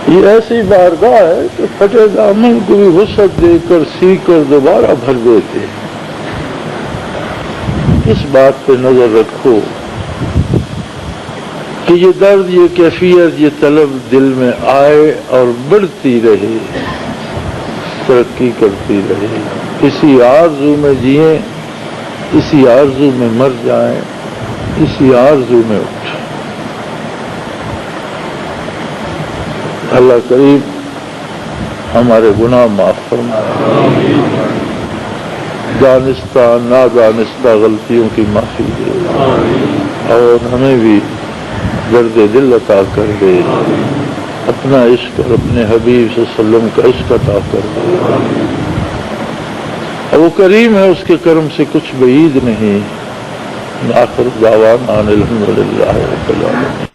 یہ ایسی بارگاہ ہے کہ پھٹے دامن کو بھی وسعت دے کر سی کر دوبارہ بھر دیتے ہیں۔ اس بات پہ نظر رکھو کہ یہ درد، یہ کیفیت، یہ طلب دل میں آئے اور بڑھتی رہے، ترقی کرتی رہے۔ اسی آرزو میں جئیں، اسی آرزو میں مر جائیں، اسی آرزو میں اٹھیں۔ اللہ کریم ہمارے گناہ معاف فرمائے، دانستہ نادانستہ غلطیوں کی معافی دے، اور ہمیں بھی درد دل عطا کر دے، اپنا عشق اور اپنے حبیب صلی اللہ علیہ وسلم کا عشق عطا کر دے۔ اور وہ کریم ہے، اس کے کرم سے کچھ بعید نہیں۔ آخر دعوانا الحمدللہ رب العالمین۔